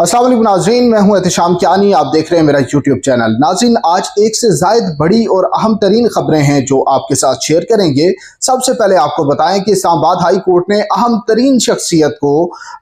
अस्सलाम वालेकुम नाज़रीन, मैं हूं एहतिशाम कियानी। आप देख रहे हैं मेरा यूट्यूब चैनल। नाज़रीन, आज एक से ज़ायद बड़ी और अहम तरीन खबरें हैं जो आपके साथ शेयर करेंगे। सबसे पहले आपको बताएं कि इस्लामाबाद हाई कोर्ट ने अहम तरीन शख्सियत को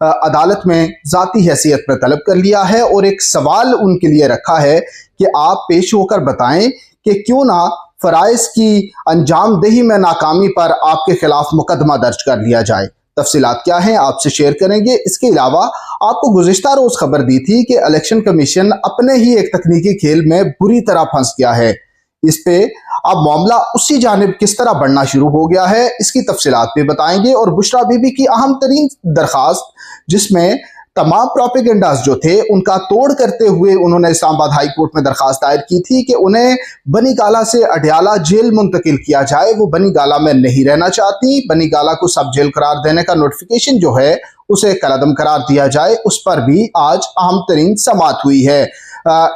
अदालत में ज़ाती हैसियत में तलब कर लिया है और एक सवाल उनके लिए रखा है कि आप पेश होकर बताएं कि क्यों ना फ़राइज़ की अंजामदेही में नाकामी पर आपके खिलाफ मुकदमा दर्ज कर लिया जाए। तफसीलात क्या हैं आपसे शेयर करेंगे। इसके अलावा आपको गुज़िश्ता रोज खबर दी थी कि इलेक्शन कमीशन अपने ही एक तकनीकी खेल में बुरी तरह फंस गया है। इस पे अब मामला उसी जानिब किस तरह बढ़ना शुरू हो गया है, इसकी तफसीलात भी बताएंगे। और बुशरा बीबी की अहम तरीन दरखास्त, जिसमें तमाम प्रोपेगेंडास जो थे उनका तोड़ करते हुए उन्होंने इस्लामाबाद हाई कोर्ट में दरखास्त दायर की थी कि उन्हें बनी गाला से अडयाला जेल मुंतकिल किया जाए। वो बनी गाला में नहीं रहना चाहती। बनी गाला को सब जेल करार देने का नोटिफिकेशन जो है उसे कलअदम करार दिया जाए, उस पर भी आज अहम तरीन समाअत हुई है।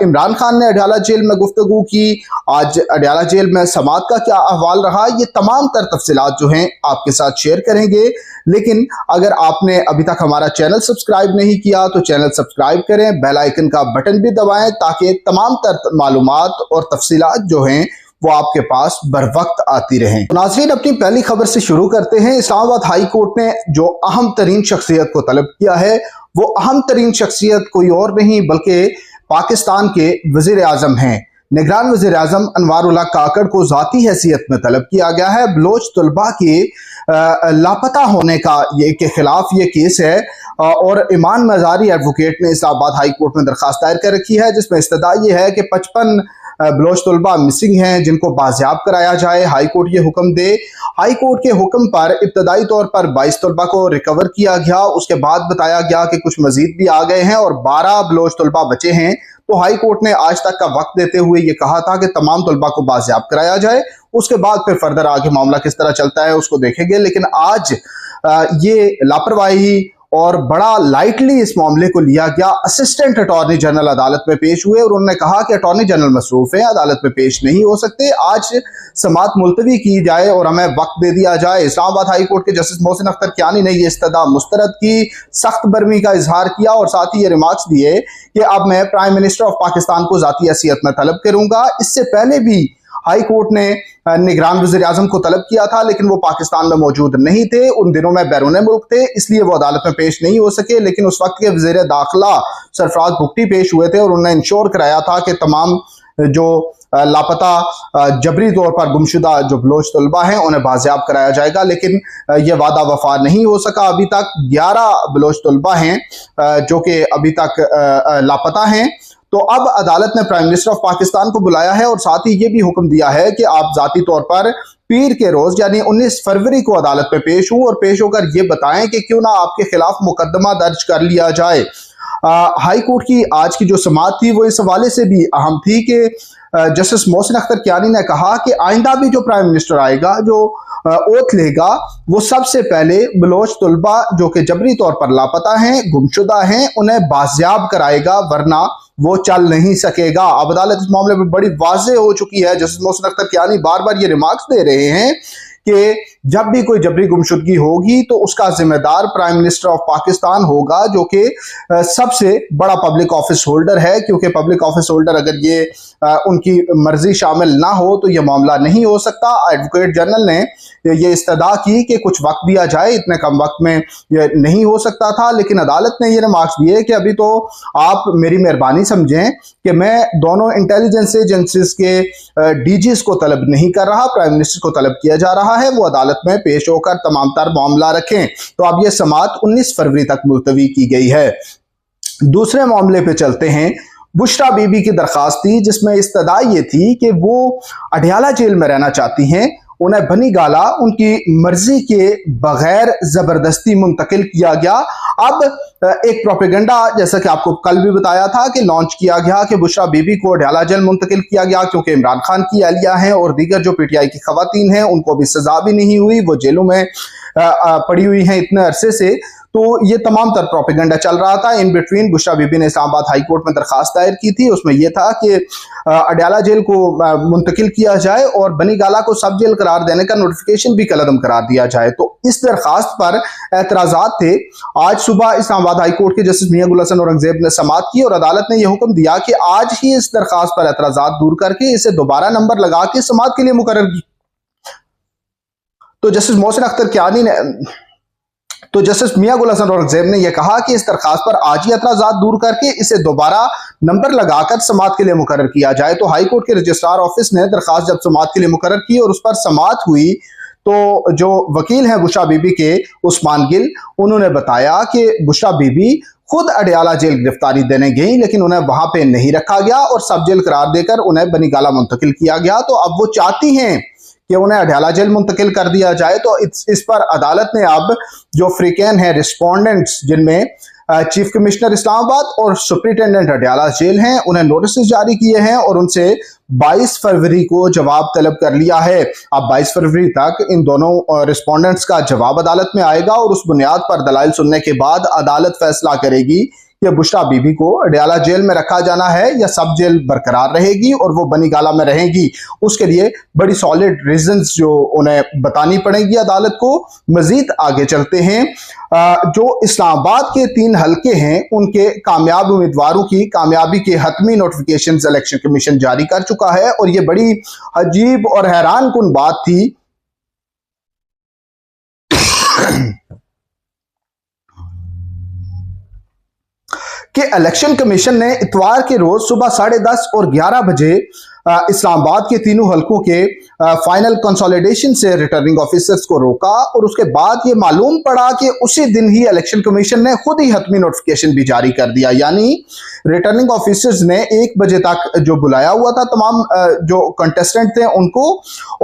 इमरान खान ने अडयाला जेल में गुफ्तगू की। आज अडयाला जेल में समाअत का क्या अहवाल रहा, ये तमाम तर तफसीलात जो हैं आपके साथ शेयर करेंगे। लेकिन अगर आपने अभी तक हमारा चैनल सब्सक्राइब नहीं किया तो चैनल सब्सक्राइब करें, बेल आइकन का बटन भी दबाएं ताकि तमाम तर मालूमात और तफसीलात जो हैं वो आपके पास बर वक्त आती रहें। नाज़रीन, अपनी पहली खबर से शुरू करते हैं। इस्लामाबाद हाई कोर्ट ने जो अहम तरीन शख्सियत को तलब किया है, वो अहम तरीन शख्सियत कोई और नहीं बल्कि पाकिस्तान के वजीर आजम हैं। निगरान वजीर आजम अनवार उल्लाह काकड़ को ज़ाती हैसियत में तलब किया गया है। बलोच तलबा के लापता होने का के खिलाफ ये केस है और ईमान मजारी एडवोकेट ने इस्लामाबाद हाई कोर्ट में दरखास्त दायर कर रखी है, जिसमें इस्तदा ये है कि 55 बलोच तलबा मिसिंग हैं जिनको बाजियाब कराया जाए। हाई कोर्ट ये हुक्म दे। हाई कोर्ट के हुक्म पर इब्तदाई तौर पर 22 तलबा को रिकवर किया गया। उसके बाद बताया गया कि कुछ मजीद भी आ गए हैं और 12 बलोच तलबा बचे हैं। तो हाई कोर्ट ने आज तक का वक्त देते हुए ये कहा था कि तमाम तलबा को बाजियाब कराया जाए। उसके बाद फिर फर्दर आगे मामला किस तरह चलता है उसको देखेंगे। लेकिन आज ये लापरवाही और बड़ा लाइटली इस मामले को लिया गया। असिस्टेंट अटॉर्नी जनरल अदालत में पेश हुए और उन्होंने कहा कि अटॉर्नी जनरल मसरूफ है, अदालत में पेश नहीं हो सकते। आज समाअत मुलतवी की जाए और हमें वक्त दे दिया जाए। इस्लामाबाद हाई कोर्ट के जस्टिस मोहसिन अख्तर कियानी ने यह इस्तदा मुस्तरद की, सख्त बर्मी का इजहार किया और साथ ही ये रिमार्क्स दिए कि अब मैं प्राइम मिनिस्टर ऑफ पाकिस्तान को ज़ाती हैसियत में तलब करूंगा। इससे पहले भी हाई कोर्ट ने निगरान वज़ीर आज़म को तलब किया था, लेकिन वो पाकिस्तान में मौजूद नहीं थे। उन दिनों में बैरून मुल्क थे, इसलिए वो अदालत में पेश नहीं हो सके। लेकिन उस वक्त के वज़ीर दाखिला सरफराज भुगटी पेश हुए थे और उन्होंने इंश्योर कराया था कि तमाम जो लापता जबरी तौर पर गुमशुदा जो बलोच तलबा हैं उन्हें बाजियाब कराया जाएगा। लेकिन यह वादा वफा नहीं हो सका। अभी तक 11 बलोच तलबा हैं जो कि अभी तक लापता हैं। तो अब अदालत ने प्राइम मिनिस्टर ऑफ पाकिस्तान को बुलाया है और साथ ही ये भी हुक्म दिया है कि आप जाती तौर पर पीर के रोज यानी 19 फरवरी को अदालत में पेश हो और पेश होकर ये बताएं कि क्यों ना आपके खिलाफ मुकदमा दर्ज कर लिया जाए। हाई कोर्ट की आज की जो समाअत थी वो इस हवाले से भी अहम थी कि जस्टिस मोहसिन अख्तर कियानी ने कहा कि आइंदा भी जो प्राइम मिनिस्टर आएगा, जो ओथ लेगा, वो सबसे पहले बलोच तलबा जो कि जबरी तौर पर लापता हैं, गुमशुदा हैं, उन्हें बाजियाब कराएगा, वरना वो चल नहीं सकेगा। अब अदालत इस मामले में बड़ी वाज़ेह हो चुकी है। जस्टिस मोहसिन अख्तर कियानी बार बार ये रिमार्क्स दे रहे हैं कि जब भी कोई जबरी गुमशुदगी होगी तो उसका जिम्मेदार प्राइम मिनिस्टर ऑफ पाकिस्तान होगा, जो कि सबसे बड़ा पब्लिक ऑफिस होल्डर है। क्योंकि पब्लिक ऑफिस होल्डर अगर ये उनकी मर्जी शामिल ना हो तो यह मामला नहीं हो सकता। एडवोकेट जनरल ने ये इस्तदा की कि कुछ वक्त दिया जाए, इतने कम वक्त में यह नहीं हो सकता था। लेकिन अदालत ने ये रिमार्क्स दिए कि अभी तो आप मेरी मेहरबानी समझें कि मैं दोनों इंटेलिजेंस एजेंसीज के डीजीज को तलब नहीं कर रहा, प्राइम मिनिस्टर को तलब किया जा रहा है। वो अदालत में पेश होकर तमाम तर मामला रखें। तो अब यह समाअत 19 फरवरी तक मुलतवी की गई है। दूसरे मामले पे चलते हैं। बुशरा बीबी की दरखास्त थी जिसमें इस्तदा ये थी कि वो अडयाला जेल में रहना चाहती हैं। उन्हें बनी गाला उनकी मर्जी के बगैर जबरदस्ती मुंतकिल किया गया। अब एक प्रोपेगेंडा, जैसा कि आपको कल भी बताया था, कि लॉन्च किया गया कि बुशरा बीबी को अडयाला जेल मुंतकिल किया गया क्योंकि इमरान खान की अहलिया हैं और दीगर जो पीटीआई की खवातीन हैं उनको भी सजा भी नहीं हुई, वो जेलों में पड़ी हुई हैं इतने अरसे से। तो ये तमाम तर प्रोपेगेंडा चल रहा था। इन बिटवीन बुशरा बीबी ने इस्लामाबाद हाई कोर्ट में दरखास्त दायर की थी। उसमें यह था कि अडयाला जेल को मुंतकिल किया जाए और बनी गाला को सब जेल करार देने का नोटिफिकेशन भी कलअदम करार दिया जाए। तो इस दरखास्त पर एतराजात थे। आज सुबह इस्लामाबाद हाई कोर्ट के जस्टिस मियां गुल हसन औरंगजेब ने समाअत की और अदालत ने यह हुक्म दिया कि आज ही इस दरखास्त पर एतराजात दूर करके इसे दोबारा नंबर लगा के समाअत के लिए मुकर्रर की। तो जस्टिस मोहसिन अख्तर कियानी ने तो जस्टिस मियां गुल हसन औरंगजेब ने यह कहा कि इस दरखास्त पर आज ही एतराजात दूर करके इसे दोबारा नंबर लगाकर समाअत के लिए मुकर्रर किया जाए। तो हाई कोर्ट के रजिस्ट्रार ऑफिस ने दरखास्त जब समाअत के लिए मुकर्रर की और उस पर समाअत हुई तो जो वकील हैं बुशरा बीबी के उस्मान गिल, उन्होंने बताया कि बुशरा बीबी खुद अडयाला जेल गिरफ्तारी देने गई, लेकिन उन्हें वहां पे नहीं रखा गया और सब जेल करार देकर उन्हें बनी गाला मुंतकिल किया गया। तो अब वो चाहती हैं कि उन्हें अडयाला जेल मुंतकिल कर दिया जाए। तो इस पर अदालत ने अब जो फ्रीकैन है रिस्पोंडेंट्स, जिनमें चीफ कमिश्नर इस्लामाबाद और सुप्रिंटेंडेंट अडयाला जेल हैं, उन्हें नोटिस जारी किए हैं और उनसे 22 फरवरी को जवाब तलब कर लिया है। अब 22 फरवरी तक इन दोनों रिस्पोंडेंट्स का जवाब अदालत में आएगा और उस बुनियाद पर दलाइल सुनने के बाद अदालत फैसला करेगी कि बुशरा बीबी को अडयाला जेल में रखा जाना है या सब जेल बरकरार रहेगी और वो बनी गाला में रहेंगी। उसके लिए बड़ी सॉलिड रीजंस जो उन्हें बतानी पड़ेगी अदालत को। मजीद आगे चलते हैं। जो इस्लामाबाद के 3 हलके हैं उनके कामयाब उम्मीदवारों की कामयाबी के हतमी नोटिफिकेशन इलेक्शन कमीशन जारी कर चुका है और ये बड़ी अजीब और हैरान कुन बात थी कि इलेक्शन कमीशन ने इतवार के रोज सुबह 10:30 और 11 बजे इस्लामाबाद के तीनों हलकों के फाइनल कंसोलिडेशन से रिटर्निंग ऑफिसर्स को रोका और उसके बाद ये मालूम पड़ा कि उसी दिन ही इलेक्शन कमीशन ने खुद ही हतमी नोटिफिकेशन भी जारी कर दिया। यानी रिटर्निंग ऑफिसर्स ने 1 बजे तक जो बुलाया हुआ था तमाम जो कंटेस्टेंट थे उनको,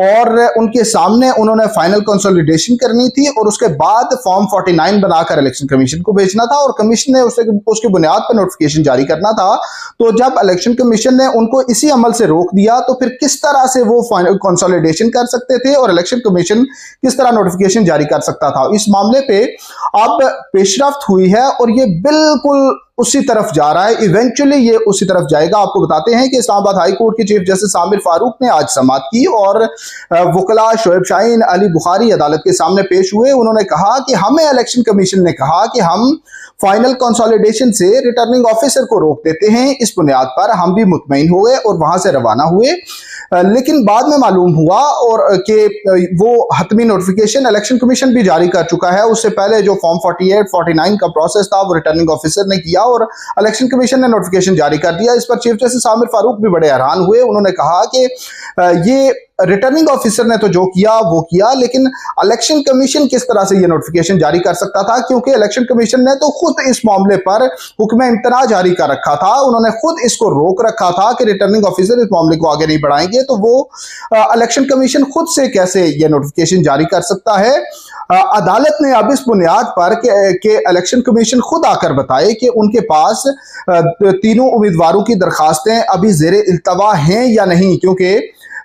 और उनके सामने उन्होंने फाइनल कंसोलिडेशन करनी थी और उसके बाद फॉर्म 49 बनाकर इलेक्शन कमीशन को भेजना था और कमीशन ने उसके बुनियाद पर नोटिफिकेशन जारी करना था। तो जब इलेक्शन कमीशन ने उनको इसी अमल से रोक दिया तो फिर किस तरह से वो फाइनल कंसोलिडेशन कर सकते थे और इलेक्शन कमीशन किस तरह नोटिफिकेशन जारी कर सकता था। इस मामले पे अब पेशरफ्त हुई है और ये बिल्कुल उसी तरफ जा रहा है। इवेंचुअली ये उसी तरफ जाएगा। आपको बताते हैं कि इस्लामाबाद हाई कोर्ट के चीफ जस्टिस आमिर फारूक ने आज समाअत की और वकला शोएब शाहीन, अली बुखारी अदालत के सामने पेश हुए। उन्होंने कहा कि हमें इलेक्शन कमीशन ने कहा कि हम फाइनल कंसोलिडेशन से रिटर्निंग ऑफिसर को रोक देते हैं। इस बुनियाद पर हम भी मुतमईन हुए और वहां से रवाना हुए, लेकिन बाद में मालूम हुआ और कि वो हतमी नोटिफिकेशन इलेक्शन कमीशन भी जारी कर चुका है। उससे पहले जो फॉर्म 48, 49 का प्रोसेस था वो रिटर्निंग ऑफिसर ने किया और इलेक्शन कमीशन ने नोटिफिकेशन जारी कर दिया। इस पर चीफ जस्टिस आमिर फारूक भी बड़े हैरान हुए। उन्होंने कहा कि ये रिटर्निंग ऑफिसर ने तो जो किया वो किया, लेकिन इलेक्शन कमीशन किस तरह से ये नोटिफिकेशन जारी कर सकता था, क्योंकि इलेक्शन कमीशन ने तो खुद इस मामले पर हुक्म इम्तना जारी कर रखा था। उन्होंने खुद इसको रोक रखा था कि रिटर्निंग ऑफिसर इस मामले को आगे नहीं बढ़ाएंगे, तो वो इलेक्शन कमीशन खुद से कैसे ये नोटिफिकेशन जारी कर सकता है। अदालत ने अब इस बुनियाद पर कि इलेक्शन कमीशन खुद आकर बताए कि उनके पास तीनों उम्मीदवारों की दरखास्तें अभी ज़ेरे इल्तवा हैं या नहीं, क्योंकि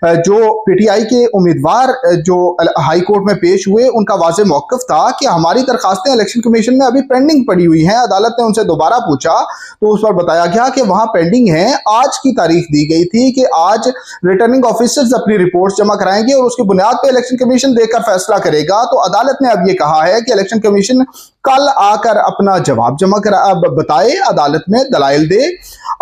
जो पीटीआई के उम्मीदवार जो हाई कोर्ट में पेश हुए उनका वाज़े मौक़िफ़ था कि हमारी दरखास्तें इलेक्शन कमीशन में अभी पेंडिंग पड़ी हुई हैं। अदालत ने उनसे दोबारा पूछा तो उस पर बताया गया कि वहां पेंडिंग हैं। आज की तारीख दी गई थी कि आज रिटर्निंग ऑफिसर्स अपनी रिपोर्ट्स जमा कराएंगे और उसकी बुनियाद पर इलेक्शन कमीशन देकर फैसला करेगा। तो अदालत ने अब ये कहा है कि इलेक्शन कमीशन कल आकर अपना जवाब जमा करा बताए, अदालत में दलाइल दे।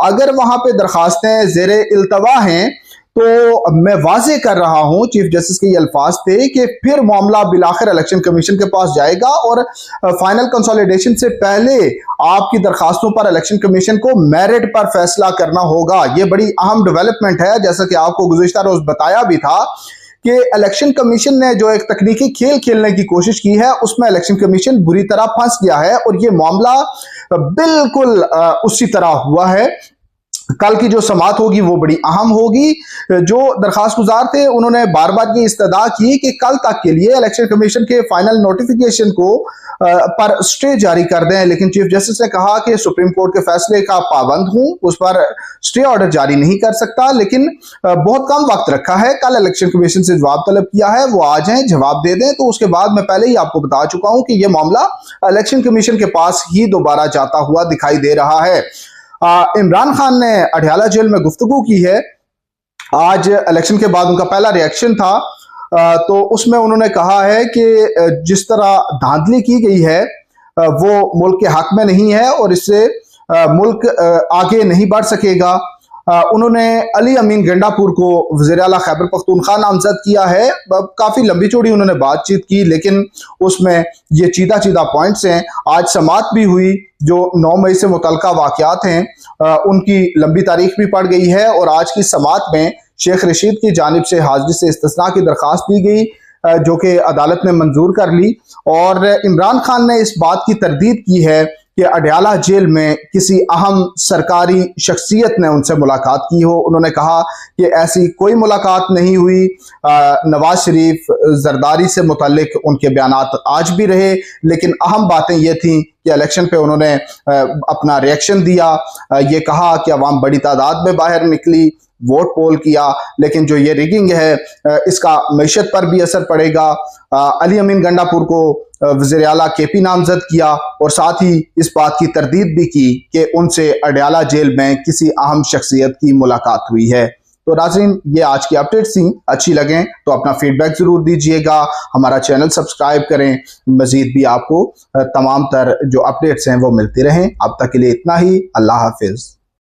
अगर वहां पे दरखास्तें ज़ेरे इल्तवा हैं तो मैं वाजे कर रहा हूं, चीफ जस्टिस के ये अल्फाज थे कि फिर मामला बिलाखिर इलेक्शन कमीशन के पास जाएगा और फाइनल कंसोलिडेशन से पहले आपकी दरखास्तों पर इलेक्शन कमीशन को मेरिट पर फैसला करना होगा। ये बड़ी अहम डेवलपमेंट है। जैसा कि आपको गुज़िश्ता रोज बताया भी था कि इलेक्शन कमीशन ने जो एक तकनीकी खेल खेलने की कोशिश की है उसमें इलेक्शन कमीशन बुरी तरह फंस गया है और ये मामला बिल्कुल उसी तरह हुआ है कल की जो समाअत होगी वो बड़ी अहम होगी। जो दरखास्त गुजार थे उन्होंने बार बार ये इस्तदा की कि कल तक के लिए इलेक्शन कमीशन के फाइनल नोटिफिकेशन को पर स्टे जारी कर दें, लेकिन चीफ जस्टिस ने कहा कि सुप्रीम कोर्ट के फैसले का पाबंद हूं, उस पर स्टे ऑर्डर जारी नहीं कर सकता, लेकिन बहुत कम वक्त रखा है। कल इलेक्शन कमीशन से जवाब तलब किया है, वो आ जाएं, जवाब दे दें। तो उसके बाद मैं पहले ही आपको बता चुका हूं कि यह मामला इलेक्शन कमीशन के पास ही दोबारा जाता हुआ दिखाई दे रहा है। इमरान खान ने अडयाला जेल में गुफ्तगू की है। आज इलेक्शन के बाद उनका पहला रिएक्शन था, तो उसमें उन्होंने कहा है कि जिस तरह धांधली की गई है वो मुल्क के हक में नहीं है और इससे मुल्क आगे नहीं बढ़ सकेगा। उन्होंने अली अमीन गंडापुर को वज़ीर आला खैबर पख्तूनख्वा नामजद किया है। काफ़ी लंबी चौड़ी उन्होंने बातचीत की, लेकिन उसमें ये चीदा चीदा पॉइंट्स हैं। आज समाअत भी हुई, जो 9 मई से मुतल्लिका वाक़यात हैं उनकी लंबी तारीख भी पड़ गई है और आज की समाअत में शेख रशीद की जानिब से हाजिरी से इस्तिस्ना की दरख्वास्त दी गई, जो कि अदालत ने मंजूर कर ली। और इमरान खान ने इस बात की तरदीद की है कि अडयाला जेल में किसी अहम सरकारी शख्सियत ने उनसे मुलाकात की हो। उन्होंने कहा कि ऐसी कोई मुलाकात नहीं हुई। नवाज शरीफ जरदारी से मुतल्लिक उनके बयानात आज भी रहे, लेकिन अहम बातें ये थीं कि इलेक्शन पे उन्होंने अपना रिएक्शन दिया। ये कहा कि अवाम बड़ी तादाद में बाहर निकली, वोट पोल किया, लेकिन जो ये रिगिंग है इसका मईशत पर भी असर पड़ेगा। अली अमीन गंडापुर को वज़ीर आला केपी नामजद किया और साथ ही इस बात की तरदीद भी की कि उनसे अडयाला जेल में किसी अहम शख्सियत की मुलाकात हुई है। तो नाज़रीन, ये आज की अपडेट्स थी। अच्छी लगें तो अपना फीडबैक ज़रूर दीजिएगा, हमारा चैनल सब्सक्राइब करें, मज़ीद भी आपको तमाम तर जो अपडेट्स हैं वो मिलती रहें। अब तक के लिए इतना ही। अल्लाह हाफिज़।